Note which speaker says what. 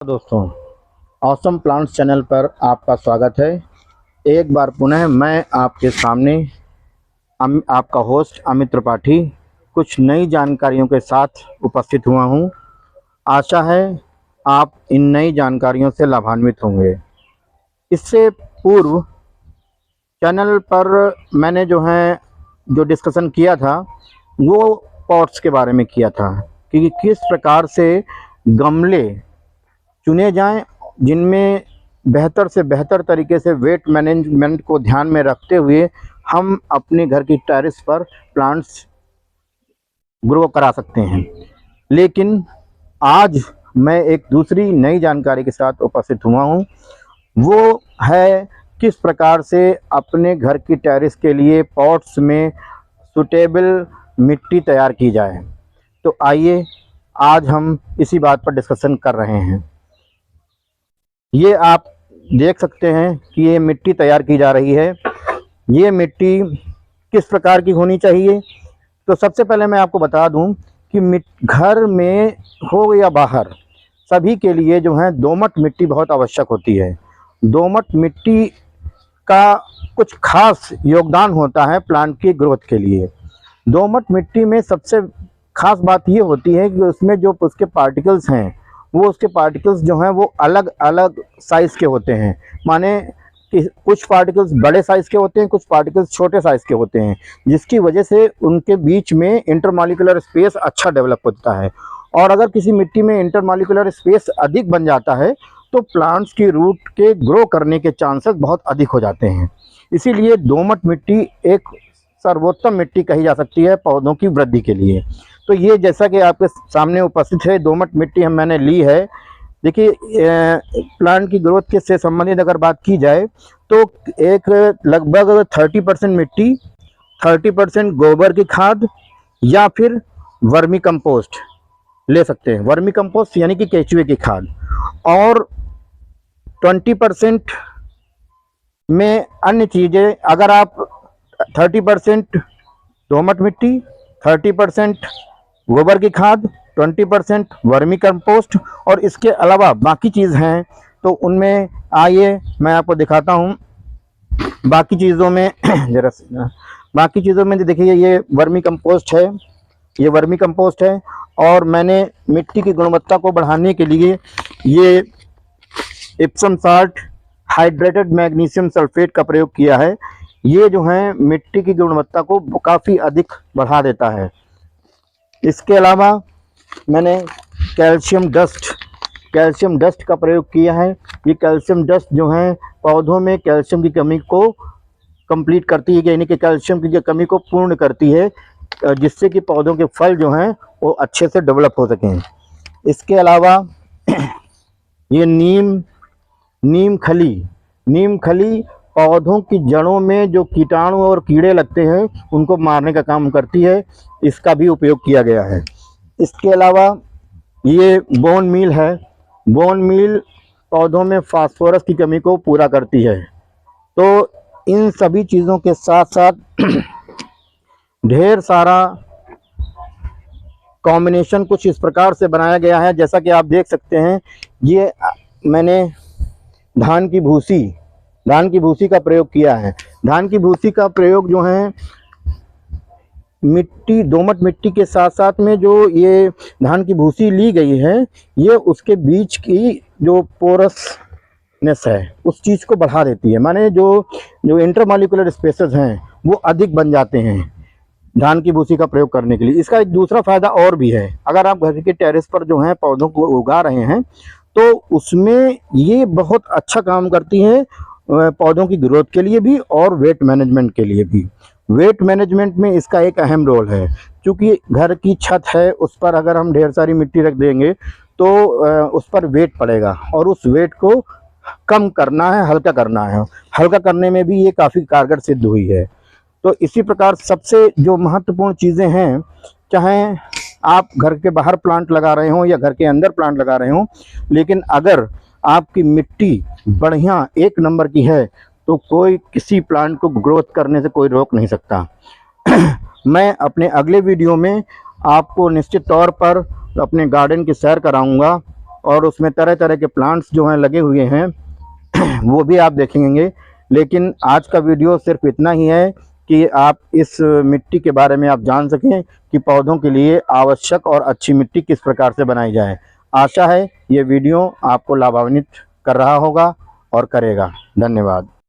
Speaker 1: दोस्तों, awesome plants channel पर आपका स्वागत है। एक बार पुनः मैं आपके सामने आपका होस्ट अमित त्रिपाठी कुछ नई जानकारियों के साथ उपस्थित हुआ हूं। आशा है आप इन नई जानकारियों से लाभान्वित होंगे। इससे पूर्व चैनल पर मैंने जो डिस्कशन किया था वो पॉट्स के बारे में किया था कि किस प्रकार से गमले चुने जाएं जिनमें बेहतर से बेहतर तरीके से वेट मैनेजमेंट को ध्यान में रखते हुए हम अपने घर की टेरेस पर प्लांट्स ग्रो करा सकते हैं। लेकिन आज मैं एक दूसरी नई जानकारी के साथ उपस्थित हुआ हूं, वो है किस प्रकार से अपने घर की टेरेस के लिए पॉट्स में सूटेबल मिट्टी तैयार की जाए। तो आइए आज हम इसी बात पर डिस्कशन कर रहे हैं। ये आप देख सकते हैं कि ये मिट्टी तैयार की जा रही है। ये मिट्टी किस प्रकार की होनी चाहिए? तो सबसे पहले मैं आपको बता दूं कि घर में हो या बाहर सभी के लिए दोमट मिट्टी बहुत आवश्यक होती है। दोमट मिट्टी का कुछ खास योगदान होता है प्लांट की ग्रोथ के लिए। दोमट मिट्टी में सबसे खास बात ये होती है कि उसमें जो उसके पार्टिकल्स हैं उसके पार्टिकल्स वो अलग अलग साइज़ के होते हैं। माने कि कुछ पार्टिकल्स बड़े साइज़ के होते हैं, कुछ पार्टिकल्स छोटे साइज़ के होते हैं, जिसकी वजह से उनके बीच में इंटरमॉलिक्यूलर स्पेस अच्छा डेवलप होता है। और अगर किसी मिट्टी में इंटरमॉलिक्यूलर स्पेस अधिक बन जाता है तो प्लांट्स की रूट के ग्रो करने के चांसेस बहुत अधिक हो जाते हैं। इसीलिए दोमट मिट्टी एक सर्वोत्तम मिट्टी कही जा सकती है पौधों की वृद्धि के लिए। तो ये जैसा कि आपके सामने उपस्थित है, दोमट मिट्टी मैंने ली है। देखिए, प्लांट की ग्रोथ के से संबंधित अगर बात की जाए तो एक लगभग 30% मिट्टी, 30% गोबर की खाद या फिर वर्मी कंपोस्ट ले सकते हैं। वर्मी कंपोस्ट यानी कि केचुए की खाद। और 20% में अन्य चीज़ें, अगर आप 30% दोमट मिट्टी, 30% गोबर की खाद, 20% वर्मी कंपोस्ट और इसके अलावा बाकी चीज़ हैं तो उनमें आइए मैं आपको दिखाता हूँ। बाकी चीज़ों में बाकी चीज़ों में देखिए, ये वर्मी कंपोस्ट है, ये वर्मी कंपोस्ट है। और मैंने मिट्टी की गुणवत्ता को बढ़ाने के लिए ये Epson salt hydrated magnesium sulphate का प्रयोग किया है। ये मिट्टी की गुणवत्ता को काफ़ी अधिक बढ़ा देता है। इसके अलावा मैंने कैल्शियम डस्ट का प्रयोग किया है। ये कैल्शियम डस्ट पौधों में कैल्शियम की कमी को कंप्लीट करती है, यानी कि कैल्शियम की कमी को पूर्ण करती है, जिससे कि पौधों के फल वो अच्छे से डेवलप हो सकें। इसके अलावा ये नीम खली पौधों की जड़ों में जो कीटाणु और कीड़े लगते हैं उनको मारने का काम करती है, इसका भी उपयोग किया गया है। इसके अलावा ये बोन मील है। बोन मील पौधों में फास्फोरस की कमी को पूरा करती है। तो इन सभी चीज़ों के साथ साथ ढेर सारा कॉम्बिनेशन कुछ इस प्रकार से बनाया गया है, जैसा कि आप देख सकते हैं। ये मैंने धान की भूसी का प्रयोग किया है। धान की भूसी का प्रयोग दोमट मिट्टी के साथ साथ में जो ये धान की भूसी ली गई है, ये उसके बीच की जो पोरसनेस है उस चीज़ को बढ़ा देती है। माने जो इंटरमॉलिक्यूलर स्पेसेस हैं वो अधिक बन जाते हैं धान की भूसी का प्रयोग करने के लिए। इसका एक दूसरा फ़ायदा और भी है। अगर आप घर के टेरेस पर पौधों को उगा रहे हैं तो उसमें ये बहुत अच्छा काम करती है पौधों की ग्रोथ के लिए भी और वेट मैनेजमेंट के लिए भी। वेट मैनेजमेंट में इसका एक अहम रोल है, क्योंकि घर की छत है, उस पर अगर हम ढेर सारी मिट्टी रख देंगे तो उस पर वेट पड़ेगा और उस वेट को कम करना है, हल्का करना है। हल्का करने में भी ये काफ़ी कारगर सिद्ध हुई है। तो इसी प्रकार सबसे जो महत्वपूर्ण चीज़ें हैं, चाहे आप घर के बाहर प्लांट लगा रहे हों या घर के अंदर प्लांट लगा रहे हों, लेकिन अगर आपकी मिट्टी बढ़िया एक नंबर की है तो कोई किसी प्लांट को ग्रोथ करने से कोई रोक नहीं सकता। मैं अपने अगले वीडियो में आपको निश्चित तौर पर अपने गार्डन की सैर कराऊंगा और उसमें तरह तरह के प्लांट्स जो हैं लगे हुए हैं वो भी आप देखेंगे। लेकिन आज का वीडियो सिर्फ इतना ही है कि आप इस मिट्टी के बारे में आप जान सकें कि पौधों के लिए आवश्यक और अच्छी मिट्टी किस प्रकार से बनाई जाए। आशा है ये वीडियो आपको लाभान्वित कर रहा होगा और करेगा। धन्यवाद।